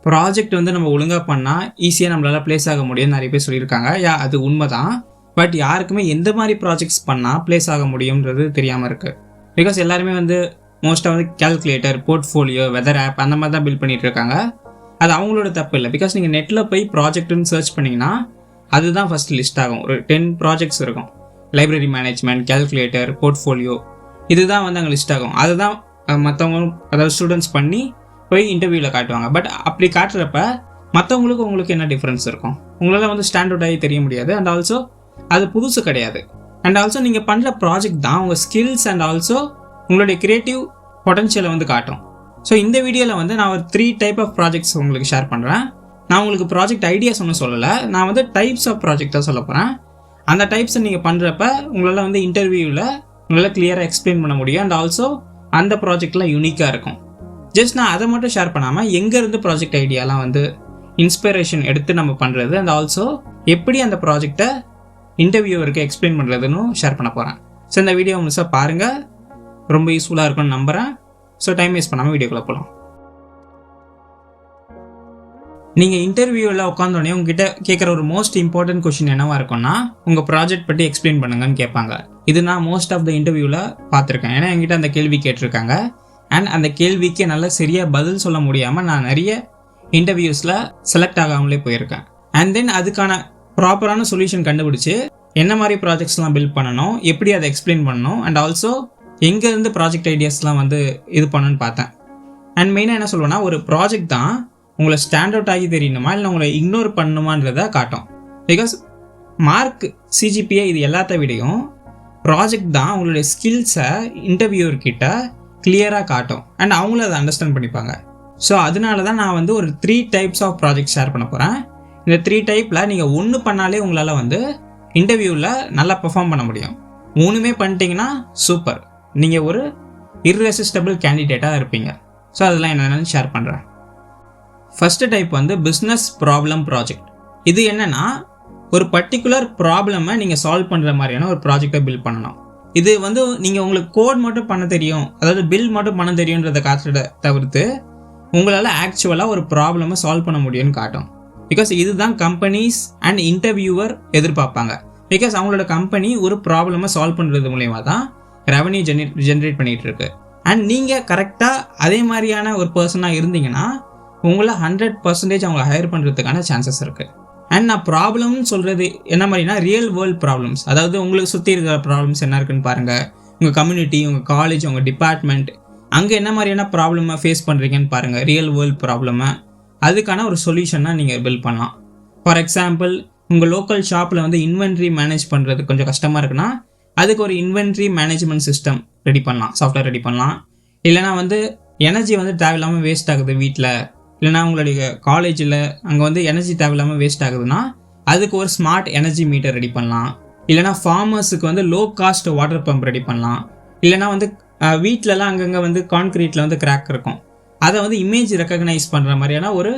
Project வந்து நம்ம ஒழுங்காக பண்ணால் ஈஸியாக நம்மளால் ப்ளேஸ் ஆக முடியும்னு நிறைய பேர் சொல்லியிருக்காங்க. அது உண்மை தான். பட் யாருக்குமே எந்த மாதிரி ப்ராஜெக்ட்ஸ் பண்ணால் ப்ளேஸ் ஆக முடியுன்றது தெரியாமல் இருக்குது. பிகாஸ் எல்லாருமே வந்து மோஸ்ட்டாக வந்து கேல்குலேட்டர், போர்ட்ஃபோலியோ, வெதர் ஆப் அந்த மாதிரி தான் பில்ட் பண்ணிகிட்டு இருக்காங்க. அது அவங்களோட தப்பு இல்லை. பிகாஸ் நீங்கள் நெட்டில் போய் ப்ராஜெக்ட்னு சர்ச் பண்ணிங்கன்னா அதுதான் ஃபஸ்ட் லிஸ்ட் ஆகும். ஒரு 10 ப்ராஜெக்ட்ஸ் இருக்கும். லைப்ரரி மேனேஜ்மெண்ட், கேல்குலேட்டர், போர்ட்ஃபோலியோ, இதுதான் வந்து அங்கே லிஸ்ட் ஆகும். அதுதான் மற்றவங்க, அதாவது ஸ்டூடெண்ட்ஸ் பண்ணி போய் இன்டர்வியூவில் காட்டுவாங்க. பட் அப்படி காட்டுறப்ப மற்றவங்களுக்கு உங்களுக்கு என்ன டிஃப்ரென்ஸ் இருக்கும்? உங்களால் வந்து ஸ்டாண்டர்ட் ஆகி தெரிய முடியாது. அண்ட் ஆல்சோ அது புதுசு கிடையாது. அண்ட் ஆல்சோ நீங்கள் பண்ணுற ப்ராஜெக்ட் தான் உங்கள் ஸ்கில்ஸ் அண்ட் ஆல்சோ உங்களுடைய கிரியேட்டிவ் பொட்டன்ஷியலை வந்து காட்டும். ஸோ இந்த வீடியோவில் வந்து நான் ஒரு 3 டைப் ஆஃப் ப்ராஜெக்ட்ஸ் உங்களுக்கு ஷேர் பண்ணுறேன். நான் உங்களுக்கு ப்ராஜெக்ட் ஐடியாஸ் ஒன்றும் சொல்லலை, நான் வந்து டைப்ஸ் ஆஃப் ப்ராஜெக்ட் தான் சொல்ல போகிறேன். அந்த டைப்ஸை நீங்கள் பண்ணுறப்ப உங்களால் வந்து இன்டர்வியூவில் உங்களால் கிளியராக எக்ஸ்பிளைன் பண்ண முடியும். அண்ட் ஆல்சோ அந்த ப்ராஜெக்ட்லாம் யூனிக்காக இருக்கும். ஜஸ்ட் நான் அதை மட்டும் ஷேர் பண்ணாமல் எங்கேருந்து ப்ராஜெக்ட் ஐடியாலாம் வந்து இன்ஸ்பிரேஷன் எடுத்து நம்ம பண்ணுறது, அண்ட் ஆல்சோ எப்படி அந்த ப்ராஜெக்டை இன்டர்வியூவருக்கு எக்ஸ்பிளைன் பண்ணுறதுன்னு ஷேர் பண்ண போகிறேன். ஸோ இந்த வீடியோ முழுசாக பாருங்கள், ரொம்ப யூஸ்ஃபுல்லாக இருக்கும்னு நம்புகிறேன். ஸோ டைம் வேஸ்ட் பண்ணாமல் வீடியோக்குள்ளே போகலாம். நீங்கள் இன்டர்வியூவில் உட்காந்தோடனே உங்ககிட்ட கேட்குற ஒரு மோஸ்ட் இம்பார்ட்டன்ட் கொஷின் என்னவாக இருக்கும்னா, உங்கள் ப்ராஜெக்ட் பற்றி எக்ஸ்பிளைன் பண்ணுங்கன்னு கேட்பாங்க. இது நான் மோஸ்ட் ஆஃப் த இன்டர்வியூவில் பார்த்துருக்கேன். ஏன்னா என்கிட்ட அந்த கேள்வி கேட்டிருக்காங்க. அண்ட் அந்த கேள்விக்கு நல்லா சரியாக பதில் சொல்ல முடியாமல் நான் நிறைய இன்டர்வியூஸில் செலக்ட் ஆகாமலே போயிருக்கேன். அண்ட் தென் அதுக்கான ப்ராப்பரான சொல்யூஷன் கண்டுபிடிச்சி என்ன மாதிரி ப்ராஜெக்ட்ஸ்லாம் பில்ட் பண்ணணும், எப்படி அதை எக்ஸ்பிளைன் பண்ணணும், அண்ட் ஆல்சோ எங்கேருந்து ப்ராஜெக்ட் ஐடியாஸ்லாம் வந்து இது பண்ணணும்னு பார்த்தேன். அண்ட் மெயினாக என்ன சொல்லுவேன்னா, ஒரு ப்ராஜெக்ட் தான் உங்களை ஸ்டாண்ட் அவுட் ஆகி தெரியணுமா இல்லை உங்களை இக்னோர் பண்ணணுமான்றதை காட்டும். பிகாஸ் மார்க், சிஜிபிஏ இது எல்லாத்த விடையும் ப்ராஜெக்ட் தான் உங்களுடைய ஸ்கில்ஸை இன்டர்வியூவர்கிட்ட கிளியராக காட்டும். அண்ட் அவங்களும் அதை அண்டர்ஸ்டாண்ட் பண்ணிப்பாங்க. ஸோ அதனால தான் நான் வந்து ஒரு 3 டைப்ஸ் ஆஃப் ப்ராஜெக்ட் ஷேர் பண்ண போகிறேன். இந்த 3 டைப்பில் நீங்கள் 1 பண்ணாலே உங்களால் வந்து இன்டர்வியூவில் நல்லா பெர்ஃபார்ம் பண்ண முடியும். 3மே பண்ணிட்டீங்கன்னா சூப்பர், நீங்கள் ஒரு இர்ரெசிஸ்டபிள் கேண்டிடேட்டாக இருப்பீங்க. ஸோ அதெல்லாம் என்னென்னு ஷேர் பண்ணுறேன். ஃபஸ்ட்டு டைப் வந்து பிஸ்னஸ் ப்ராப்ளம் ப்ராஜெக்ட். இது என்னென்னா, ஒரு பர்டிகுலர் ப்ராப்ளமை நீங்கள் சால்வ் பண்ணுற மாதிரியான ஒரு ப்ராஜெக்டை பில்ட் பண்ணணும். இது வந்து நீங்கள் உங்களுக்கு கோட் மட்டும் பண்ண தெரியும், அதாவது பில் மட்டும் பண்ண தெரியுன்றதை காட்டுறத தவிர்த்து உங்களால் ஆக்சுவலாக ஒரு ப்ராப்ளமை சால்வ் பண்ண முடியும்னு காட்டும். பிகாஸ் இதுதான் கம்பெனிஸ் அண்ட் இன்டர்வியூவர் எதிர்பார்ப்பாங்க. பிகாஸ் அவங்களோட கம்பெனி ஒரு ப்ராப்ளமை சால்வ் பண்ணுறது மூலயமா தான் ரெவன்யூ ஜென்ரேட் பண்ணிகிட்டு இருக்கு. அண்ட் நீங்கள் கரெக்டாக அதே மாதிரியான ஒரு பர்சனாக இருந்தீங்கன்னா உங்களை 100% அவங்களை ஹையர் பண்ணுறதுக்கான சான்சஸ் இருக்குது. அண்ட் நான் ப்ராப்ளம்னு சொல்கிறது என்ன மாதிரினா, ரியல் வேர்ல்ட் ப்ராப்ளம்ஸ். அதாவது உங்களுக்கு சுற்றி இருக்கிற ப்ராப்ளம்ஸ் என்ன இருக்குன்னு பாருங்கள். உங்கள் கம்யூனிட்டி, உங்கள் காலேஜ், உங்கள் டிபார்ட்மெண்ட், அங்கே என்ன மாதிரியான ப்ராப்ளமை ஃபேஸ் பண்ணுறீங்கன்னு பாருங்கள். ரியல் வேர்ல்ட் ப்ராப்ளமை, அதுக்கான ஒரு சொல்யூஷனாக நீங்கள் பில்ட் பண்ணலாம். ஃபார் எக்ஸாம்பிள், உங்கள் லோக்கல் ஷாப்பில் வந்து இன்வென்ட்ரி மேனேஜ் பண்ணுறது கொஞ்சம் கஷ்டமாக இருக்குன்னா அதுக்கு ஒரு இன்வென்ட்ரி மேனேஜ்மெண்ட் சிஸ்டம் ரெடி பண்ணலாம், சாஃப்ட்வேர் ரெடி பண்ணலாம். இல்லைனா வந்து எனர்ஜி வந்து தேவையில்லாமல் வேஸ்ட் ஆகுது வீட்டில், இல்லைனா உங்களுடைய காலேஜில் அங்கே வந்து எனர்ஜி தேவையில்லாமல் வேஸ்ட் ஆகுதுன்னா அதுக்கு ஒரு ஸ்மார்ட் எனர்ஜி மீட்டர் ரெடி பண்ணலாம். இல்லைனா ஃபார்மர்ஸுக்கு வந்து low cost water pump ready பண்ணலாம். இல்லைனா வந்து வீட்டிலலாம் அங்கங்கே வந்து கான்க்ரீட்டில் வந்து கிராக் இருக்கும், அதை வந்து இமேஜ் ரெக்கக்னைஸ் பண்ணுற மாதிரியான ஒரு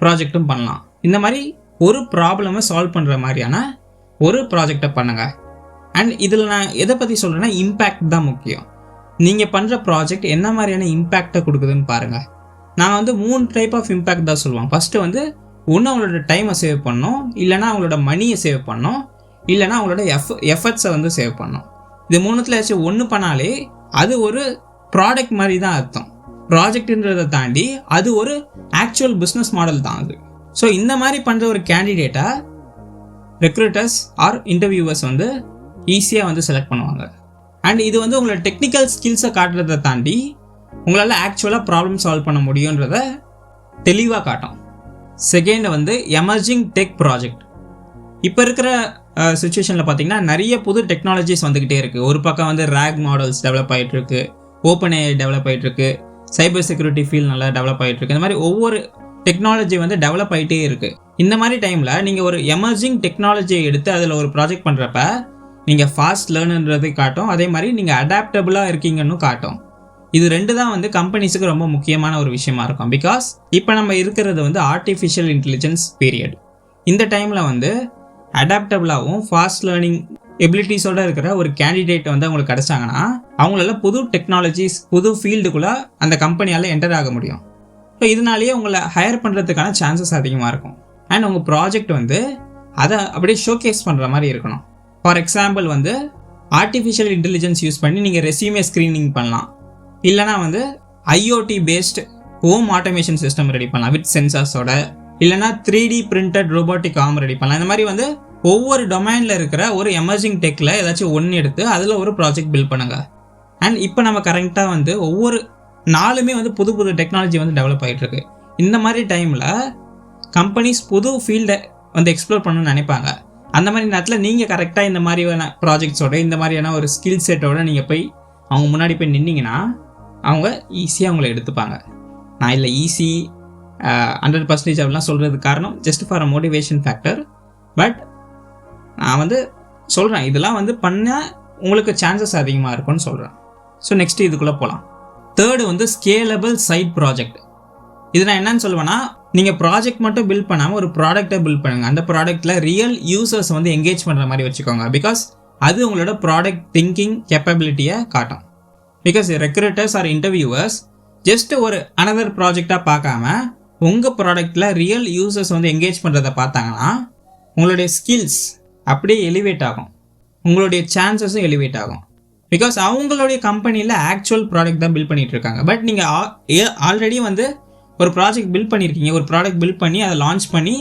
ப்ராஜெக்டும் பண்ணலாம். இந்த மாதிரி ஒரு ப்ராப்ளமை சால்வ் பண்ணுற மாதிரியான ஒரு ப்ராஜெக்டை பண்ணுங்கள். அண்ட் இதில் நான் எதை பற்றி சொல்கிறேன்னா, இம்பேக்ட் தான் முக்கியம். நீங்கள் பண்ணுற ப்ராஜெக்ட் என்ன மாதிரியான இம்பேக்டை கொடுக்குதுன்னு பாருங்கள். நான் வந்து 3 டைப் ஆஃப் இம்பேக்ட் தான் சொல்லுவேன். ஃபஸ்ட்டு வந்து ஒன்று அவங்களோட டைமை சேவ் பண்ணணும், இல்லைனா அவங்களோட மணியை சேவ் பண்ணணும், இல்லைனா அவங்களோட எஃபர்ட்ஸை வந்து சேவ் பண்ணணும். இது 3த்தில் ஏதாச்சும் ஒன்று பண்ணாலே அது ஒரு ப்ராடக்ட் மாதிரி தான் அர்த்தம். ப்ராஜெக்ட்ன்றதை தாண்டி அது ஒரு ஆக்சுவல் பிஸ்னஸ் மாடல் தான் அது. ஸோ இந்த மாதிரி பண்ணுற ஒரு கேண்டிடேட்டை ரெக்ரூட்டர்ஸ் ஆர் இன்டர்வியூவர்ஸ் வந்து ஈஸியாக வந்து செலக்ட் பண்ணுவாங்க. அண்ட் இது வந்து உங்களோட டெக்னிக்கல் ஸ்கில்ஸை காட்டுறதை தாண்டி உங்களால் ஆக்சுவலாக ப்ராப்ளம் சால்வ் பண்ண முடியுன்றதை தெளிவாக காட்டும். செகண்ட் வந்து எமர்ஜிங் டெக் ப்ராஜெக்ட். இப்போ இருக்கிற சுச்சுவேஷனில் பார்த்தீங்கன்னா நிறைய புது டெக்னாலஜிஸ் வந்துக்கிட்டே இருக்குது. ஒரு பக்கம் வந்து ரேக் மாடல்ஸ் டெவலப் ஆகிட்டுருக்கு, ஓப்பன் ஏஐ டெவலப் ஆகிட்டுருக்கு, சைபர் செக்யூரிட்டி ஃபீல்ட் நல்லா டெவலப் ஆகிட்டுருக்கு. இந்த மாதிரி ஒவ்வொரு டெக்னாலஜி வந்து டெவலப் ஆகிட்டே இருக்குது. இந்த மாதிரி டைமில் நீங்கள் ஒரு எமர்ஜிங் டெக்னாலஜியை எடுத்து அதில் ஒரு ப்ராஜெக்ட் பண்ணுறப்ப நீங்கள் ஃபாஸ்ட் லேர்னுன்றதை காட்டும், அதே மாதிரி நீங்கள் அடாப்டபுளாக இருக்கீங்கன்னு காட்டும். இது 2 தான் வந்து கம்பெனிஸுக்கு ரொம்ப முக்கியமான ஒரு விஷயமா இருக்கும். பிகாஸ் இப்போ நம்ம இருக்கிறது வந்து ஆர்டிஃபிஷியல் இன்டெலிஜென்ஸ் பீரியட். இந்த டைமில் வந்து அடாப்டபுளாகவும் ஃபாஸ்ட் லேர்னிங் எபிலிட்டிஸோடு இருக்கிற ஒரு கேண்டிடேட் வந்து அவங்களுக்கு கிடச்சாங்கன்னா அவங்களால புது டெக்னாலஜிஸ், புது ஃபீல்டுக்குள்ளே அந்த கம்பெனியால் என்டர் ஆக முடியும். ஸோ இதனாலேயே உங்களை ஹையர் பண்ணுறதுக்கான சான்சஸ் அதிகமாக இருக்கும். அண்ட் உங்கள் ப்ராஜெக்ட் வந்து அதை அப்படியே ஷோகேஸ் பண்ணுற மாதிரி இருக்கணும். ஃபார் எக்ஸாம்பிள் வந்து ஆர்டிஃபிஷியல் இன்டெலிஜென்ஸ் யூஸ் பண்ணி நீங்கள் ரெஸ்யூமே ஸ்க்ரீனிங் பண்ணலாம். இல்லைனா வந்து IoT based home automation system ready பண்ணலாம் வித் சென்சார்ஸோட. இல்லைனா 3D printed robotic arm ready பண்ணலாம். இந்த மாதிரி வந்து ஒவ்வொரு டொமைனில் இருக்கிற ஒரு எமர்ஜிங் டெக்கில் ஏதாச்சும் ஒன்று எடுத்து அதில் ஒரு ப்ராஜெக்ட் பில்ட் பண்ணுங்கள். அண்ட் இப்போ நம்ம கரெக்டாக வந்து ஒவ்வொரு நாளுமே வந்து புது புது டெக்னாலஜி வந்து டெவலப் ஆகிட்டுருக்கு. இந்த மாதிரி டைமில் கம்பெனிஸ் புது ஃபீல்டை வந்து எக்ஸ்ப்ளோர் பண்ணணும்னு நினைப்பாங்க. அந்த மாதிரி நேரத்தில் நீங்கள் கரெக்டாக இந்த மாதிரியான ப்ராஜெக்ட்ஸோட இந்த மாதிரியான ஒரு ஸ்கில் செட்டோட நீங்கள் போய் அவங்க முன்னாடி போய் நின்னீங்கன்னா அவங்க ஈஸியாக அவங்கள எடுத்துப்பாங்க. நான் இல்லை ஈஸி 100% அப்படிலாம் சொல்கிறதுக்கு காரணம் just for a motivation factor. But நான் வந்து சொல்கிறேன் இதெல்லாம் வந்து பண்ண உங்களுக்கு சான்சஸ் அதிகமாக இருக்கும்னு சொல்கிறேன். ஸோ நெக்ஸ்ட்டு இதுக்குள்ளே போகலாம். தேர்டு வந்து ஸ்கேலபிள் சைட் ப்ராஜெக்ட். இது நான் என்னன்னு சொல்லுவேன்னா, நீங்கள் ப்ராஜெக்ட் மட்டும் பில்ட் பண்ணாமல் ஒரு ப்ராடக்ட்டை பில்ட் பண்ணுங்கள். அந்த ப்ராடக்ட்டில் ரியல் யூசர்ஸ் வந்து என்கேஜ் பண்ணுற மாதிரி வச்சுக்கோங்க. பிகாஸ் அது உங்களோட ப்ராடக்ட் திங்கிங் கேப்பபிலிட்டியை காட்டும். Because recruiters or interviewers just ஒரு அனதர் ப்ராஜெக்டாக பார்க்காம உங்கள் ப்ராடக்ட்டில் ரியல் யூசர்ஸ் வந்து என்கேஜ் பண்ணுறதை பார்த்தாங்கன்னா உங்களுடைய ஸ்கில்ஸ் அப்படியே எலிவேட் ஆகும், உங்களுடைய சான்சஸும் எலிவேட் ஆகும். பிகாஸ் அவங்களுடைய கம்பெனியில் ஆக்சுவல் ப்ராடக்ட் தான் பில்ட் பண்ணிகிட்டு இருக்காங்க. பட் நீங்கள் ஆல்ரெடி வந்து ஒரு ப்ராஜெக்ட் பில்ட் பண்ணியிருக்கீங்க, ஒரு ப்ராடக்ட் பில்ட் பண்ணி அதை லான்ச் பண்ணி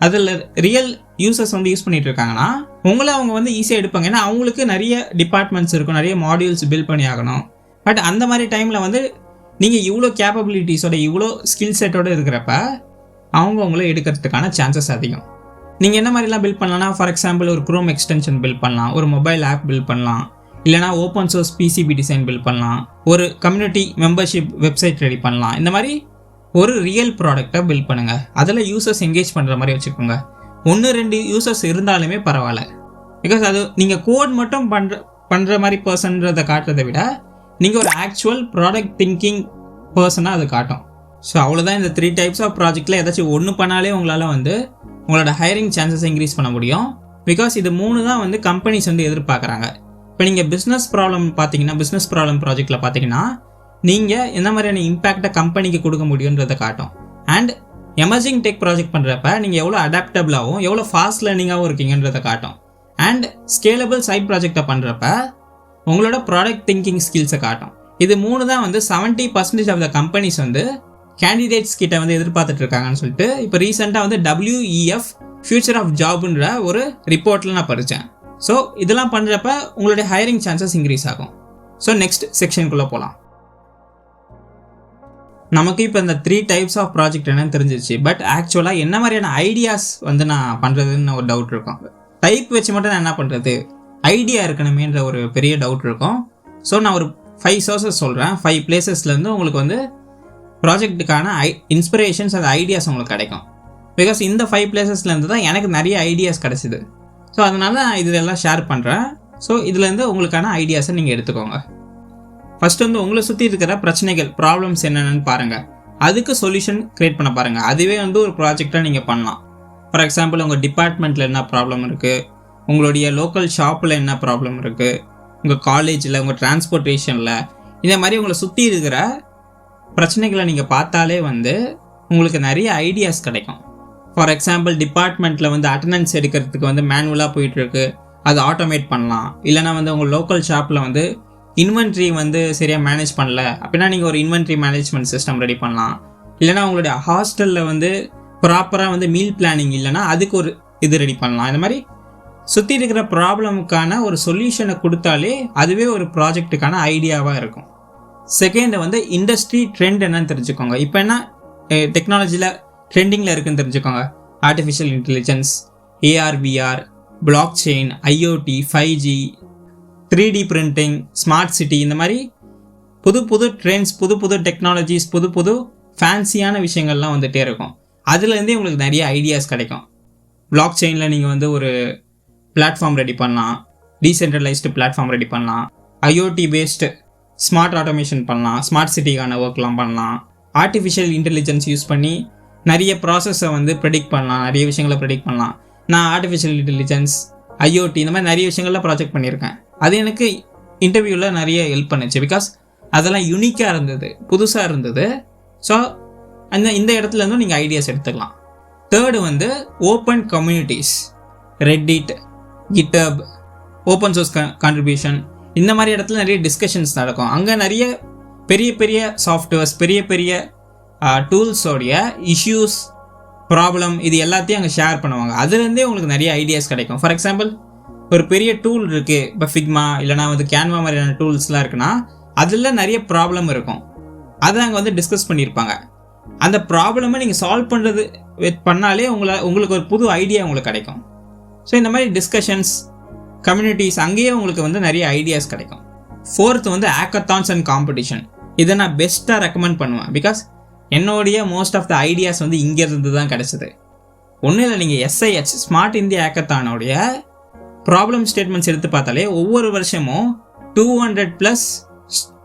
அதில் ரியல் யூசர்ஸ் வந்து யூஸ் பண்ணிகிட்டு இருக்காங்கன்னா உங்களை அவங்க வந்து ஈஸியாக எடுப்பாங்க. ஏன்னா அவங்களுக்கு நிறைய டிபார்ட்மெண்ட்ஸ் இருக்கும், நிறைய மாடியூல்ஸ் பில்ட் பண்ணி ஆகணும். பட் அந்த மாதிரி டைமில் வந்து நீங்கள் இவ்வளோ கேப்பபிலிட்டிஸோட இவ்வளோ ஸ்கில் செட்டோடு இருக்கிறப்ப அவங்க உங்களை எடுக்கிறதுக்கான சான்சஸ் அதிகம். நீங்கள் என்ன மாதிரிலாம் பில்ட் பண்ணலாம்னா, ஃபார் எக்ஸாம்பிள் ஒரு குரோம் எக்ஸ்டென்ஷன் பில்ட் பண்ணலாம், ஒரு மொபைல் ஆப் பில்ட் பண்ணலாம், இல்லைனா open source PCB design build பண்ணலாம், ஒரு கம்யூனிட்டி மெம்பர்ஷிப் வெப்சைட் ரெடி பண்ணலாம். இந்த மாதிரி ஒரு ரியல் ப்ராடக்டை பில்ட் பண்ணுங்கள். அதில் யூசர்ஸ் என்கேஜ் பண்ணுற மாதிரி வச்சுக்கோங்க. 1-2 யூசர்ஸ் இருந்தாலுமே பரவாயில்ல. பிகாஸ் அது நீங்கள் கோட் மட்டும் பண்ணுற மாதிரி பர்சன்றதை காட்டுறதை விட நீங்கள் ஒரு ஆக்சுவல் ப்ராடக்ட் திங்கிங் பர்சனாக அது காட்டும். ஸோ அவ்வளோதான். இந்த 3 டைப்ஸ் ஆஃப் ப்ராஜெக்டில் ஏதாச்சும் ஒன்று பண்ணாலே உங்களால் வந்து உங்களோட ஹையரிங் சான்சஸ் இன்க்ரீஸ் பண்ண முடியும். பிகாஸ் இது 3 தான் வந்து கம்பெனிஸ் வந்து எதிர்பார்க்குறாங்க. இப்போ நீங்கள் பிஸ்னஸ் ப்ராப்ளம் பார்த்தீங்கன்னா, பிஸ்னஸ் ப்ராப்ளம் ப்ராஜெக்டில் பார்த்தீங்கன்னா நீங்கள் எந்த மாதிரியான இம்பேக்டை கம்பெனிக்கு கொடுக்க முடியுன்றதை காட்டும். அண்ட் எமர்ஜிங் டெக் ப்ராஜெக்ட் பண்ணுறப்ப நீங்கள் எவ்வளோ அடாப்டபிளாகவும் எவ்வளோ ஃபாஸ்ட் லேர்னிங்காகவும் இருக்கீங்கன்றதை காட்டும். அண்ட் ஸ்கேலபிள் சைட் ப்ராஜெக்டை பண்ணுறப்ப உங்களோட ப்ராடக்ட் திங்கிங் ஸ்கில்ஸை காட்டும். இது 3 தான் வந்து 70% ஆஃப் த கம்பெனிஸ் வந்து கேண்டிடேட்ஸ் கிட்ட வந்து எதிர்பார்த்துட்டு இருக்காங்கன்னு சொல்லிட்டு இப்போ ரீசெண்டாக வந்து WEF ஃபியூச்சர் ஆஃப் ஜாப்ன்ற ஒரு ரிப்போர்ட்டில் நான் படித்தேன். ஸோ இதெல்லாம் பண்ணுறப்ப உங்களுடைய ஹையரிங் சான்சஸ் இன்க்ரீஸ் ஆகும். ஸோ நெக்ஸ்ட் செக்ஷனுக்குள்ளே போகலாம். நமக்கு இப்போ இந்த 3 டைப்ஸ் ஆஃப் ப்ராஜெக்ட் என்னன்னு தெரிஞ்சிச்சு. பட் ஆக்சுவலாக என்ன மாதிரியான ஐடியாஸ் வந்து நான் பண்ணுறதுன்னு ஒரு டவுட் இருக்கும். டைப் வச்சு மட்டும் நான் என்ன பண்ணுறது, ஐடியா இருக்கணுமேன்ற ஒரு பெரிய டவுட் இருக்கும். ஸோ நான் ஒரு 5 சோர்சஸ் சொல்கிறேன். 5 பிளேசஸ்லேருந்து உங்களுக்கு வந்து ப்ராஜெக்ட்டுக்கான இன்ஸ்பிரேஷன்ஸ் அந்த ஐடியாஸ் உங்களுக்கு கிடைக்கும். பிகாஸ் இந்த 5 பிளேசஸ்லேருந்து தான் எனக்கு நிறைய ஐடியாஸ் கிடச்சிது. ஸோ அதனால நான் இதெல்லாம் ஷேர் பண்ணுறேன். ஸோ இதுலேருந்து உங்களுக்கான ஐடியாஸை நீங்கள் எடுத்துக்கோங்க. ஃபஸ்ட்டு வந்து உங்களை சுற்றி இருக்கிற பிரச்சனைகள், ப்ராப்ளம்ஸ் என்னென்னு பாருங்கள். அதுக்கு சொல்யூஷன் க்ரியேட் பண்ண பாருங்கள். அதுவே வந்து ஒரு ப்ராஜெக்டாக நீங்கள் பண்ணலாம். ஃபார் எக்ஸாம்பிள் உங்கள் டிபார்ட்மெண்ட்டில் என்ன ப்ராப்ளம் இருக்குது, உங்களுடைய லோக்கல் ஷாப்பில் என்ன ப்ராப்ளம் இருக்குது, உங்கள் காலேஜில், உங்கள் டிரான்ஸ்போர்ட்டேஷனில், இந்த மாதிரி உங்களை சுற்றி இருக்கிற பிரச்சனைகளை நீங்கள் பார்த்தாலே வந்து உங்களுக்கு நிறைய ஐடியாஸ் கிடைக்கும். ஃபார் எக்ஸாம்பிள் டிபார்ட்மெண்ட்டில் வந்து அட்டண்டன்ஸ் எடுக்கிறதுக்கு வந்து மேனுவலாக போயிட்டுருக்கு, அதை ஆட்டோமேட் பண்ணலாம். இல்லைனா வந்து உங்கள் லோக்கல் ஷாப்பில் வந்து இன்வென்ட்ரி வந்து சரியாக மேனேஜ் பண்ணல அப்படின்னா நீங்கள் ஒரு இன்வென்ட்ரி மேனேஜ்மெண்ட் சிஸ்டம் ரெடி பண்ணலாம். இல்லைனா உங்களுடைய ஹாஸ்டலில் வந்து ப்ராப்பராக வந்து மீல் பிளானிங் இல்லைனா அதுக்கு ஒரு இது ரெடி பண்ணலாம். இந்த மாதிரி சுற்றி இருக்கிற ப்ராப்ளமுக்கான ஒரு சொல்யூஷனை கொடுத்தாலே அதுவே ஒரு ப்ராஜெக்ட்டுக்கான ஐடியாவாக இருக்கும். செகண்ட் வந்து இண்டஸ்ட்ரி ட்ரெண்ட் என்னன்னு தெரிஞ்சுக்கோங்க. இப்போ என்ன டெக்னாலஜியில் ட்ரெண்டிங்கில் இருக்குன்னு தெரிஞ்சுக்கோங்க. Artificial intelligence, AR/VR, block chain, IoT, 5G, 3D printing, smart city, இந்த மாதிரி புது புது ட்ரெண்ட்ஸ், புது புது டெக்னாலஜிஸ், புது புது ஃபேன்சியான விஷயங்கள்லாம் வந்துகிட்டே இருக்கும். அதுலேருந்தே உங்களுக்கு நிறைய ஐடியாஸ் கிடைக்கும். பிளாக் செயினில் நீங்கள் வந்து ஒரு பிளாட்ஃபார்ம் ரெடி பண்ணலாம், டீசென்ட்ரலைஸ்டு பிளாட்ஃபார்ம் ரெடி பண்ணலாம். IoT பேஸ்டு ஸ்மார்ட் ஆட்டோமேஷன் பண்ணலாம், ஸ்மார்ட் சிட்டிக்கான ஒர்க்லாம் பண்ணலாம். ஆர்டிஃபிஷியல் இன்டெலிஜென்ஸ் யூஸ் பண்ணி நிறைய ப்ராசஸை வந்து ப்ரெடிக்ட் பண்ணலாம், நிறைய விஷயங்களை ப்ரெடிக்ட் பண்ணலாம். நான் ஆர்டிஃபிஷியல் இன்டெலிஜென்ஸ், IoT இந்த மாதிரி நிறைய விஷயங்கள்லாம் ப்ராஜெக்ட் பண்ணியிருக்கேன். அது எனக்கு இன்டர்வியூவில் நிறைய ஹெல்ப் பண்ணுச்சு. பிகாஸ் அதெல்லாம் யூனிக்காக இருந்தது, புதுசாக இருந்தது. ஸோ இந்த இடத்துல இருந்தும் நீங்கள் ஐடியாஸ் எடுத்துக்கலாம். தேர்டு வந்து ஓப்பன் கம்யூனிட்டிஸ், ரெட்டிட், கிட்டப், ஓப்பன் சோர்ஸ் கான்ட்ரிபியூஷன், இந்த மாதிரி இடத்துல நிறைய டிஸ்கஷன்ஸ் நடக்கும். அங்கே நிறைய பெரிய பெரிய சாஃப்ட்வேர்ஸ், பெரிய பெரிய டூல்ஸோடைய இஷ்யூஸ், ப்ராப்ளம், இது எல்லாத்தையும் அங்கே ஷேர் பண்ணுவாங்க. அதுலேருந்தே உங்களுக்கு நிறைய ஐடியாஸ் கிடைக்கும். ஃபார் எக்ஸாம்பிள் ஒரு பெரிய டூல் இருக்குது, இப்போ ஃபிக்மா இல்லைனா வந்து கேன்வா மாதிரியான டூல்ஸ்லாம் இருக்குன்னா அதில் நிறைய ப்ராப்ளம் இருக்கும். அதை அங்கே வந்து டிஸ்கஸ் பண்ணியிருப்பாங்க. அந்த ப்ராப்ளமை நீங்கள் சால்வ் பண்ணுறது பண்ணாலே உங்களுக்கு ஒரு புது ஐடியா உங்களுக்கு கிடைக்கும். ஸோ இந்த மாதிரி டிஸ்கஷன்ஸ், கம்யூனிட்டிஸ், அங்கேயே உங்களுக்கு வந்து நிறைய ஐடியாஸ் கிடைக்கும். ஃபோர்த்து வந்து ஹேக்கத்தான்ஸ் அண்ட் காம்படிஷன். இதை நான் பெஸ்ட்டாக ரெக்கமெண்ட் பண்ணுவேன். பிகாஸ் என்னுடைய மோஸ்ட் ஆஃப் த ஐடியாஸ் வந்து இங்கேருந்து தான் கிடச்சிது. ஒன்றும் இல்லை, நீங்கள் SIH ஸ்மார்ட் இந்தியா ஹேக்கத்தானோடைய ப்ராப்ளம் ஸ்டேட்மெண்ட்ஸ் எடுத்து பார்த்தாலே ஒவ்வொரு வருஷமும் 200+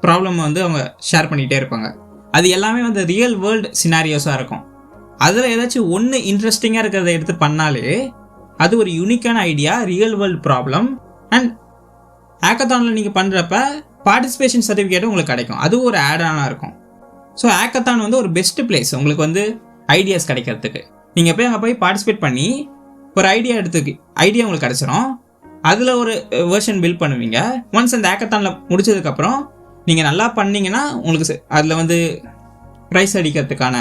ப்ராப்ளம் வந்து அவங்க ஷேர் பண்ணிகிட்டே இருப்பாங்க. அது எல்லாமே வந்து ரியல் வேர்ல்டு சினாரியோஸாக இருக்கும். அதில் ஏதாச்சும் ஒன்று இன்ட்ரெஸ்டிங்காக இருக்கிறத எடுத்து பண்ணாலே அது ஒரு யூனிக்கான idea, real world problem. And ஹேக்கத்தானில் நீங்கள் பண்ணுறப்ப பார்ட்டிசிபேஷன் சர்டிஃபிகேட்டும் உங்களுக்கு கிடைக்கும். அதுவும் ஒரு ஆடானாக இருக்கும். ஸோ ஹேக்கத்தான் வந்து ஒரு பெஸ்ட் பிளேஸ் உங்களுக்கு வந்து ஐடியாஸ் கிடைக்கிறதுக்கு. நீங்கள் போய் அங்கே போய் பார்ட்டிசிபேட் பண்ணி ஒரு ஐடியா உங்களுக்கு கிடச்சிரும். அதில் ஒரு வெர்ஷன் பில்ட் பண்ணுவீங்க. ஒன்ஸ் அந்த ஹேக்கத்தானில் முடிச்சதுக்கப்புறம் நீங்கள் நல்லா பண்ணீங்கன்னா உங்களுக்கு அதில் வந்து ப்ரைஸ் அடிக்கிறதுக்கான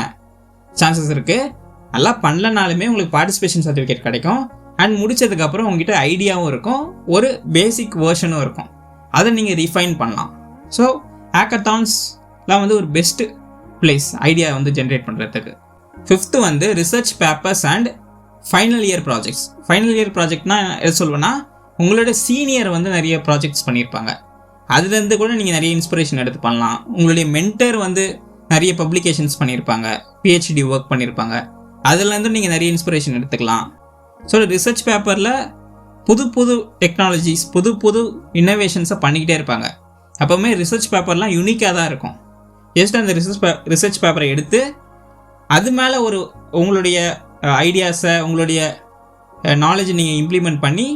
சான்சஸ் இருக்குது. நல்லா பண்ணலனாலுமே உங்களுக்கு பார்ட்டிசிபேஷன் சர்டிஃபிகேட் கிடைக்கும். அண்ட் முடித்ததுக்கப்புறம் உங்ககிட்ட ஐடியாவும் இருக்கும், ஒரு பேசிக் வேர்ஷனும் இருக்கும். அதை நீங்கள் ரிஃபைன் பண்ணலாம். ஸோ ஹேக்கத்தான்ஸ்லாம் வந்து ஒரு பெஸ்ட்டு பிளேஸ் ஐடியா வந்து ஜென்ரேட் பண்ணுறதுக்கு. ஃபிஃப்த்து வந்து research papers and final year projects. Final year ப்ராஜெக்ட்னா எது சொல்வேன்னா, உங்களோட சீனியர் வந்து நிறைய ப்ராஜெக்ட்ஸ் பண்ணியிருப்பாங்க. அதுலேருந்து கூட நீங்கள் நிறைய இன்ஸ்பிரேஷன் எடுத்து பண்ணலாம். உங்களுடைய மென்டர் வந்து நிறைய பப்ளிகேஷன்ஸ் பண்ணியிருப்பாங்க, PhD ஒர்க் பண்ணியிருப்பாங்க. அதுலேருந்து நீங்கள் நிறைய இன்ஸ்பிரேஷன் எடுத்துக்கலாம். ஸோ ரிசர்ச் பேப்பரில் புது புது டெக்னாலஜிஸ், புது புது இன்னோவேஷன்ஸை பண்ணிக்கிட்டே இருப்பாங்க. அப்போவுமே ரிசர்ச் பேப்பர்லாம் யூனிக்காக தான் இருக்கும். ஜஸ்ட் அந்த ரிசர்ச் பேப்பரை எடுத்து அது மேலே உங்களுடைய ஐடியாஸை, உங்களுடைய நாலேஜை நீங்கள் இம்ப்ளிமெண்ட் பண்ணி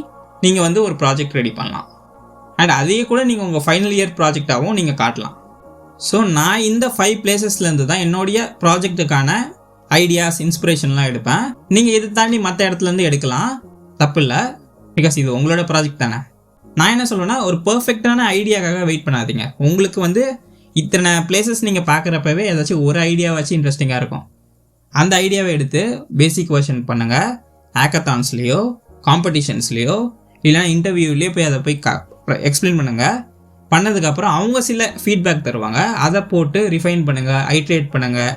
நீங்கள் வந்து ஒரு ப்ராஜெக்ட் ரெடி பண்ணலாம். அண்ட் அதையே கூட நீங்கள் உங்கள் ஃபைனல் இயர் ப்ராஜெக்டாகவும் நீங்கள் காட்டலாம். ஸோ நான் இந்த 5 பிளேசஸ்லேருந்து தான் என்னுடைய ப்ராஜெக்ட்டுக்கான ஐடியாஸ், இன்ஸ்பிரேஷன்லாம் எடுப்பேன். நீங்கள் இதை தாண்டி மற்ற இடத்துலேருந்து எடுக்கலாம், தப்பு இல்லை. பிகாஸ் இது உங்களோட ப்ராஜெக்ட் தானே. நான் என்ன சொல்லுவேன்னா, ஒரு பர்ஃபெக்டான ஐடியாக்காக வெயிட் பண்ணாதீங்க. உங்களுக்கு வந்து இத்தனை பிளேசஸ் நீங்கள் பார்க்குறப்பவே ஏதாச்சும் ஒரு ஐடியா வச்சு இன்ட்ரெஸ்டிங்காக இருக்கும். அந்த ஐடியாவை எடுத்து பேசிக் வெர்ஷன் பண்ணுங்கள். ஹேக்கத்தான்ஸ்லேயோ, காம்படிஷன்ஸ்லேயோ, இல்லைனா இன்டர்வியூலேயோ போய் அதை போய் எக்ஸ்பிளைன் பண்ணுங்கள். பண்ணதுக்கப்புறம் அவங்க சில ஃபீட்பேக் தருவாங்க. அதை போட்டு ரிஃபைன் பண்ணுங்கள், ஐட்ரேட் பண்ணுங்கள்.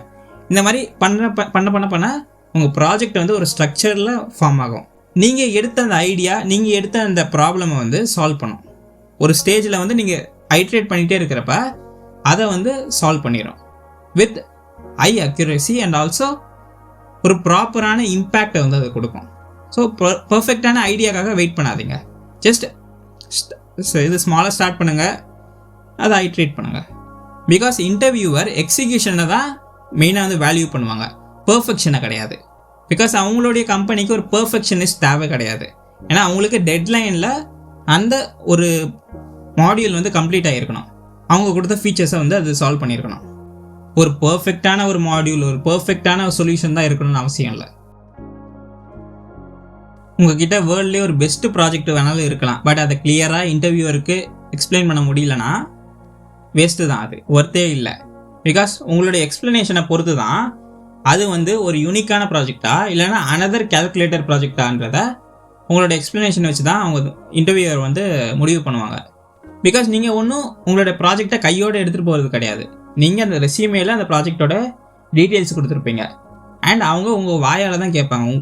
இந்த மாதிரி பண்ண உங்கள் ப்ராஜெக்ட் வந்து ஒரு ஸ்ட்ரக்சரில் ஃபார்ம் ஆகும். நீங்கள் எடுத்த அந்த ஐடியா, நீங்கள் எடுத்த அந்த ப்ராப்ளமை வந்து சால்வ் பண்ணும். ஒரு ஸ்டேஜில் வந்து நீங்கள் ஐட்ரேட் பண்ணிகிட்டே இருக்கிறப்ப அதை வந்து சால்வ் பண்ணிடும் with high accuracy and also ஒரு ப்ராப்பரான இம்பேக்டை வந்து அது கொடுக்கும். ஸோ பர்ஃபெக்டான ஐடியாக்காக வெயிட் பண்ணாதீங்க. ஜஸ்ட் இது ஸ்மாலாக ஸ்டார்ட் பண்ணுங்கள், அதை ஐட்ரேட் பண்ணுங்கள். பிகாஸ் இன்டர்வியூவர் எக்ஸிக்யூஷனை தான் மெயினாக வந்து வேல்யூ பண்ணுவாங்க, பர்ஃபெக்ஷனை கிடையாது. பிகாஸ் அவங்களுடைய கம்பெனிக்கு ஒரு பர்ஃபெக்ஷனிஸ்ட் தேவை கிடையாது. ஏன்னா அவங்களுக்கு டெட்லைனில் அந்த ஒரு மாடியூல் வந்து கம்ப்ளீட் ஆகிருக்கணும். அவங்க கொடுத்த ஃபீச்சர்ஸை வந்து அது சால்வ் பண்ணியிருக்கணும். ஒரு பர்ஃபெக்டான ஒரு மாடியூல், ஒரு பர்ஃபெக்டான ஒரு சொல்யூஷன் தான் இருக்கணும்னு அவசியம் இல்லை. உங்ககிட்ட வேர்ல்ட்லேயே ஒரு பெஸ்ட் ப்ராஜெக்ட் வேணாலும் இருக்கலாம், பட் அதை கிளியராக இன்டர்வியூவருக்கு எக்ஸ்பிளைன் பண்ண முடியலன்னா வேஸ்ட்டு தான், அது ஒர்த்தே இல்லை. பிகாஸ் உங்களுடைய எக்ஸ்பிளனேஷனை பொறுத்து தான் அது வந்து ஒரு யூனிக்கான ப்ராஜெக்டா இல்லைனா அனதர் கேல்குலேட்டர் ப்ராஜெக்டான்றத உங்களோட எக்ஸ்பிளனேஷன் வச்சு தான் அவங்க இன்டர்வியூவர் வந்து முடிவு பண்ணுவாங்க. பிகாஸ் நீங்கள் ஒன்றும் உங்களோட ப்ராஜெக்டை கையோடு எடுத்துகிட்டு போகிறது கிடையாது. நீங்கள் அந்த ரெஸ்யூமேல அந்த ப்ராஜெக்டோட டீட்டெயில்ஸ் கொடுத்துருப்பீங்க. அண்ட் அவங்க உங்கள் வாயால் தான் கேட்பாங்க,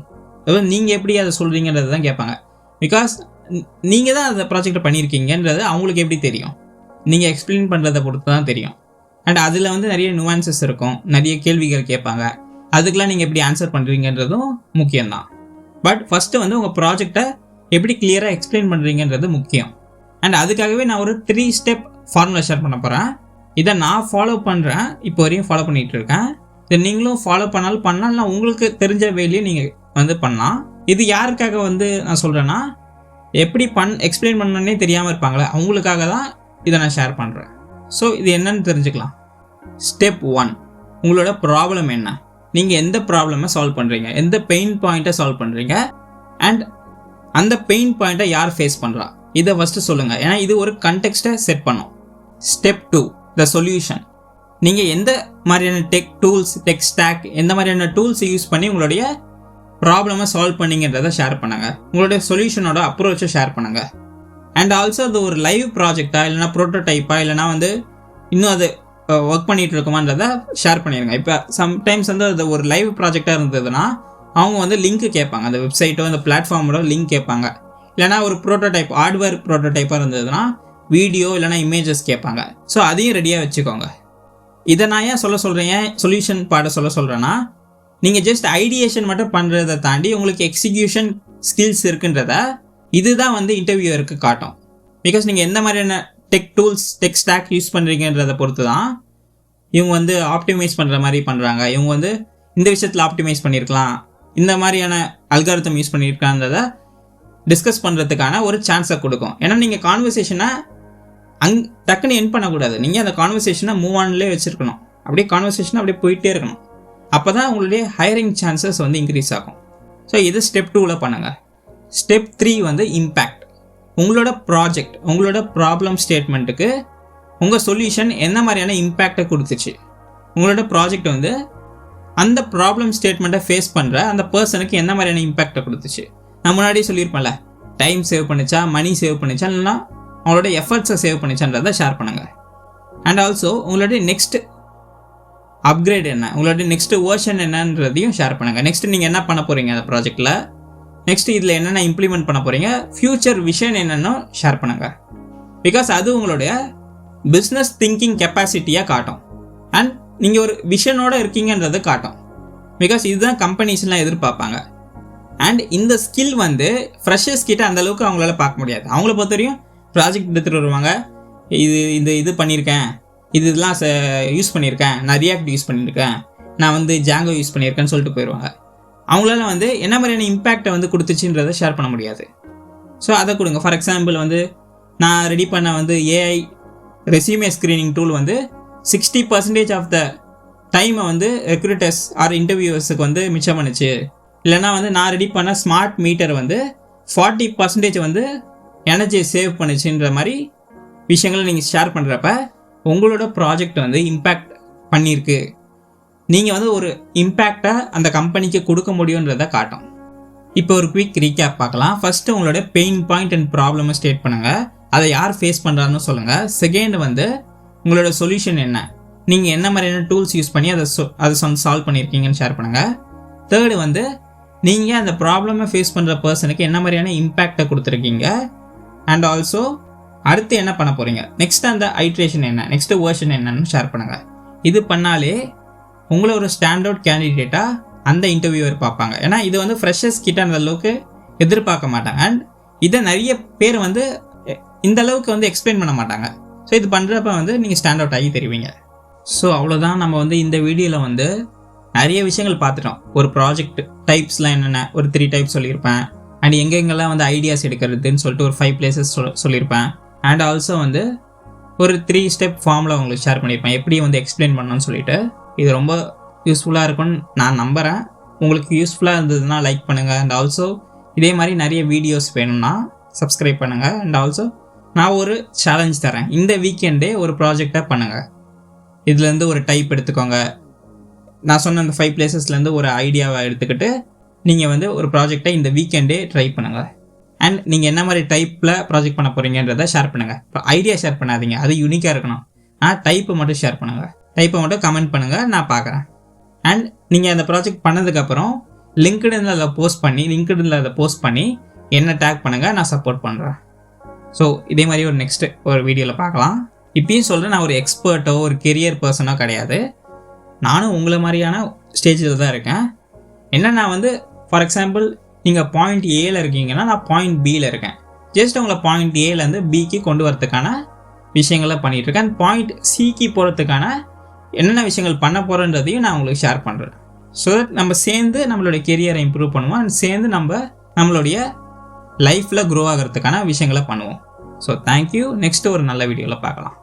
நீங்கள் எப்படி அதை சொல்கிறீங்கன்றது தான் கேட்பாங்க. பிகாஸ் நீங்கள் தான் அந்த ப்ராஜெக்டை பண்ணியிருக்கீங்கன்றது அவங்களுக்கு எப்படி தெரியும்? நீங்கள் எக்ஸ்பிளைன் பண்ணுறதை பொறுத்து தான் தெரியும். அண்ட் அதில் வந்து நிறைய நுவான்சஸ் இருக்கும், நிறைய கேள்விகள் கேட்பாங்க. அதுக்கெலாம் நீங்கள் எப்படி ஆன்சர் பண்ணுறீங்கன்றதும் முக்கியம்தான். பட் ஃபஸ்ட்டு வந்து உங்கள் ப்ராஜெக்டை எப்படி கிளியராக எக்ஸ்பிளைன் பண்ணுறீங்கன்றது முக்கியம். அண்ட் அதுக்காகவே நான் ஒரு 3 ஸ்டெப் ஃபார்முலா ஷேர் பண்ண போகிறேன். இதை நான் ஃபாலோ பண்ணுறேன், இப்போ வரையும் ஃபாலோ பண்ணிகிட்டு இருக்கேன். இதை நீங்களும் ஃபாலோ பண்ணாலும் உங்களுக்கு தெரிஞ்ச வேலையை நீங்கள் வந்து பண்ணலாம். இது யாருக்காக வந்து நான் சொல்கிறேன்னா, எப்படி எக்ஸ்பிளைன் பண்ணனே தெரியாமல் இருப்பாங்களே அவங்களுக்காக தான் இதை நான் ஷேர் பண்ணுறேன். ஸோ இது என்னன்னு தெரிஞ்சுக்கலாம். ஸ்டெப் 1, உங்களோட ப்ராப்ளம் என்ன? நீங்கள் எந்த ப்ராப்ளமை சால்வ் பண்ணுறீங்க, எந்த பெயின் பாயிண்ட்டை சால்வ் பண்ணுறீங்க, அண்ட் அந்த பெயின் பாயிண்ட்டை யார் ஃபேஸ் பண்ணுறா, இதை ஃபஸ்ட்டு சொல்லுங்கள். ஏன்னா இது ஒரு கண்டெக்ஸ்ட்டை செட் பண்ணும். Step 2, the solution. நீங்கள் எந்த மாதிரியான டெக் டூல்ஸ், டெக் ஸ்டாக், எந்த மாதிரியான டூல்ஸ் யூஸ் பண்ணி உங்களுடைய ப்ராப்ளமை சால்வ் பண்ணிங்கன்றதை ஷேர் பண்ணுங்க. உங்களுடைய சொல்யூஷனோட அப்ரோச்சை ஷேர் பண்ணுங்க. அண்ட் ஆல்சோ அது ஒரு லைவ் ப்ராஜெக்டா இல்லைனா ப்ரோட்டோடைப்பா இல்லைனா இன்னும் அது ஒர்க் பண்ணிட்டு இருக்குமான்றதை ஷேர் பண்ணிடுங்க. இப்போ சம்டைம்ஸ் அது ஒரு லைவ் ப்ராஜெக்டாக இருந்ததுன்னா அவங்க லிங்க் கேட்பாங்க, அந்த வெப்சைட்டோ அந்த பிளாட்ஃபார்மோட லிங்க் கேட்பாங்க. இல்லைனா ஒரு ப்ரோட்டோடைப், ஹார்ட்வேர் ப்ரோட்டோடைப்பாக இருந்ததுன்னா வீடியோ இல்லைனா இமேஜஸ் கேட்பாங்க. ஸோ அதையும் ரெடியாக வச்சுக்கோங்க. இதை நான் ஏன் சொல்கிறேன், சொல்யூஷன் பாட சொல்கிறேன்னா, நீங்கள் ஜஸ்ட் ஐடியேஷன் மட்டும் பண்ணுறதை தாண்டி உங்களுக்கு எக்ஸிக்யூஷன் ஸ்கில்ஸ் இருக்குன்றத இதுதான் இன்டர்வியூவருக்கு காட்டும். பிகாஸ் நீங்கள் எந்த மாதிரியான tech tools, tech stack use பண்ணுறீங்கன்றதை பொறுத்து தான் இவங்க ஆப்டிமைஸ் பண்ணுற மாதிரி பண்ணுறாங்க. இவங்க இந்த விஷயத்தில் ஆப்டிமைஸ் பண்ணியிருக்கலாம், இந்த மாதிரியான அல்காரிதம் யூஸ் பண்ணியிருக்கான்றதை டிஸ்கஸ் பண்ணுறதுக்கான ஒரு சான்ஸை கொடுக்கும். ஏன்னா நீங்கள் கான்வர்சேஷனை டக்குன்னு என் பண்ணக்கூடாது. நீங்கள் அந்த கான்வர்சேஷனை மூவ் ஆன்லேயே வச்சுருக்கணும். அப்படியே கான்வர்சேஷனை அப்படியே போயிட்டே இருக்கணும். அப்போ தான் உங்களுடைய ஹையரிங் சான்சஸ் இன்க்ரீஸ் ஆகும். ஸோ இது ஸ்டெப் 2ல் பண்ணுங்கள். Step 3 impact. உங்களோட ப்ராஜெக்ட், உங்களோட ப்ராப்ளம் ஸ்டேட்மெண்ட்டுக்கு உங்கள் சொல்யூஷன் என்ன மாதிரியான இம்பேக்டை கொடுத்துச்சு, உங்களோட ப்ராஜெக்ட் அந்த ப்ராப்ளம் ஸ்டேட்மெண்ட்டை ஃபேஸ் பண்ணுற அந்த பர்சனுக்கு என்ன மாதிரியான இம்பேக்டை கொடுத்துச்சு. நான் முன்னாடி சொல்லியிருப்பேன்ல, டைம் சேவ் பண்ணிச்சா, மணி சேவ் பண்ணிச்சா, இல்லைனா அவங்களோட எஃபர்ட்ஸை சேவ் பண்ணிச்சான்றதை ஷேர் பண்ணுங்கள். அண்ட் ஆல்சோ உங்களுடைய நெக்ஸ்ட் அப்கிரேட் என்ன, உங்களுடைய நெக்ஸ்ட் வேர்ஷன் என்னன்றதையும் ஷேர் பண்ணுங்கள். நெக்ஸ்ட் நீங்கள் என்ன பண்ண போகிறீங்க அந்த ப்ராஜெக்டில், நெக்ஸ்ட் இதில் என்னென்ன இம்ப்ளிமெண்ட் பண்ண போகிறீங்க, ஃப்யூச்சர் விஷன் என்னென்னு ஷேர் பண்ணுங்கள். பிகாஸ் அது உங்களுடைய பிஸ்னஸ் திங்கிங் கெப்பாசிட்டியாக காட்டும். அண்ட் நீங்கள் ஒரு விஷனோட இருக்கீங்கன்றதை காட்டும். பிகாஸ் இதுதான் கம்பெனிஸ்லாம் எதிர்பார்ப்பாங்க. அண்ட் இந்த ஸ்கில் ஃப்ரெஷர்ஸ் கிட்ட அந்தளவுக்கு அவங்களால பார்க்க முடியாது. அவங்கள பொறுத்த வரையும் ப்ராஜெக்ட் எடுத்துகிட்டு வருவாங்க, இது பண்ணியிருக்கேன், இதெல்லாம் யூஸ் பண்ணியிருக்கேன், நான் ரியாக்ட் யூஸ் பண்ணியிருக்கேன், நான் ஜாங்கோ யூஸ் பண்ணியிருக்கேன்னு சொல்லிட்டு போயிடுவாங்க. அவங்களால என்ன மாதிரியான இம்பேக்டை கொடுத்துச்சுன்றதை ஷேர் பண்ண முடியாது. ஸோ அதை கொடுங்க. ஃபார் எக்ஸாம்பிள் நான் ரெடி பண்ண AI resume screening tool 60% of the டைமை ரெக்ரூட்டர்ஸ் ஆர் இன்டர்வியூவர்ஸுக்கு மிச்சம் பண்ணுச்சு. இல்லைனா நான் ரெடி பண்ண ஸ்மார்ட் மீட்டர் 40% எனர்ஜியை சேவ் பண்ணுச்சுன்ற மாதிரி விஷயங்களை நீங்கள் ஷேர் பண்ணுறப்ப உங்களோட ப்ராஜெக்ட் இம்பேக்ட் பண்ணியிருக்கு, நீங்கள் ஒரு இம்பேக்டை அந்த கம்பெனிக்கு கொடுக்க முடியுன்றதை காட்டும். இப்போ ஒரு குவிக் ரீகேப் பார்க்கலாம். ஃபஸ்ட்டு உங்களோட பெயின் பாயிண்ட் அண்ட் ப்ராப்ளமை ஸ்டேட் பண்ணுங்கள், அதை யார் ஃபேஸ் பண்ணுறாருன்னு சொல்லுங்கள். செகண்ட் உங்களோட சொல்யூஷன் என்ன, நீங்கள் என்ன மாதிரியான டூல்ஸ் யூஸ் பண்ணி அதை சால்வ் பண்ணியிருக்கீங்கன்னு ஷேர் பண்ணுங்கள். தேர்டு நீங்கள் அந்த ப்ராப்ளமை ஃபேஸ் பண்ணுற பர்சனுக்கு என்ன மாதிரியான இம்பேக்டை கொடுத்துருக்கீங்க. அண்ட் ஆல்சோ அடுத்து என்ன பண்ண போகிறீங்க, நெக்ஸ்ட் அந்த ஐட்ரேஷன் என்ன, நெக்ஸ்ட் வேர்ஷன் என்னன்னு ஷேர் பண்ணுங்கள். இது பண்ணாலே உங்களை ஒரு ஸ்டாண்ட் அவுட் கேண்டிடேட்டாக அந்த இன்டர்வியூவர் பார்ப்பாங்க. ஏன்னா இது ஃப்ரெஷர்ஸ் கிட்ட அந்த அளவுக்கு எதிர்பார்க்க மாட்டாங்க. அண்ட் இதை நிறைய பேர் இந்த அளவுக்கு எக்ஸ்பிளைன் பண்ண மாட்டாங்க. ஸோ இது பண்ணுறப்ப நீங்கள் ஸ்டாண்ட் அவுட் ஆகி தெரிவிங்க. ஸோ அவ்வளோதான். நம்ம இந்த வீடியோவில் நிறைய விஷயங்கள் பார்த்துட்டோம். ஒரு ப்ராஜெக்ட் டைப்ஸ்லாம் என்னென்ன ஒரு 3 டைப்ஸ் சொல்லியிருப்பேன். அண்ட் எங்கெங்கெல்லாம் ஐடியாஸ் எடுக்கிறதுன்னு சொல்லிட்டு ஒரு 5 பிளேசஸ் சொல்லியிருப்பேன். அண்ட் ஆல்சோ ஒரு 3 ஸ்டெப் ஃபார்மில் உங்களுக்கு ஷேர் பண்ணியிருப்பேன், எப்படி எக்ஸ்பிளைன் பண்ணணும்னு சொல்லிட்டு. இது ரொம்ப யூஸ்ஃபுல்லாக இருக்கும்னு நான் நம்புகிறேன். உங்களுக்கு யூஸ்ஃபுல்லாக இருந்ததுன்னா லைக் பண்ணுங்கள். அண்ட் ஆல்சோ இதே மாதிரி நிறைய வீடியோஸ் வேணும்னா சப்ஸ்கிரைப் பண்ணுங்கள். அண்ட் ஆல்சோ நான் ஒரு சேலஞ்ச் தரேன், இந்த வீக்கெண்டே ஒரு ப்ராஜெக்டாக பண்ணுங்கள். இதுலேருந்து ஒரு டைப் எடுத்துக்கோங்க. நான் சொன்ன அந்த 5 பிளேசஸ்லேருந்து ஒரு ஐடியாவை எடுத்துக்கிட்டு நீங்கள் ஒரு ப்ராஜெக்டை இந்த வீக்கெண்டே ட்ரை பண்ணுங்கள். அண்ட் நீங்கள் என்ன மாதிரி டைப்பில் ப்ராஜெக்ட் பண்ண போகிறீங்கன்றதை ஷேர் பண்ணுங்கள். இப்போ ஐடியா ஷேர் பண்ணாதீங்க, அது யூனிக்காக இருக்கணும். டைப்பை மட்டும் ஷேர் பண்ணுங்கள், டைப்பை மட்டும் கமெண்ட் பண்ணுங்கள், நான் பார்க்குறேன். அண்ட் நீங்கள் அந்த ப்ராஜெக்ட் பண்ணதுக்கப்புறம் லிங்க்டின்ல அதை போஸ்ட் பண்ணி என்ன டேக் பண்ணுங்கள், நான் சப்போர்ட் பண்ணுறேன். ஸோ இதே மாதிரி ஒரு நெக்ஸ்ட் ஒரு வீடியோவில் பார்க்கலாம். இப்பயும் சொல்கிறேன், நான் ஒரு எக்ஸ்பர்ட்டோ ஒரு கெரியர் பர்சனோ கிடையாது. நானும் உங்களை மாதிரியான ஸ்டேஜில் தான் இருக்கேன். என்ன ஃபார் எக்ஸாம்பிள் நீங்கள் பாயிண்ட் ஏல இருக்கீங்கன்னா நான் பாயிண்ட் பியில் இருக்கேன். ஜஸ்ட் உங்களை பாயிண்ட் ஏலேருந்து பிக்கு கொண்டு வரதுக்கான விஷயங்களை பண்ணிகிட்ருக்கேன். அண்ட் பாயிண்ட் சிக்கு போகிறதுக்கான என்னென்ன விஷயங்கள் பண்ண போகிறன்றதையும் நான் உங்களுக்கு ஷேர் பண்ணுறேன். ஸோ தட் நம்ம சேர்ந்து நம்மளுடைய கெரியரை இம்ப்ரூவ் பண்ணுவோம். அண்ட் சேர்ந்து நம்மளுடைய லைஃப்பில் க்ரோ ஆகிறதுக்கான விஷயங்களை பண்ணுவோம். So thank you. நெக்ஸ்ட்டு ஒரு நல்ல வீடியோவில் பார்க்கலாம்.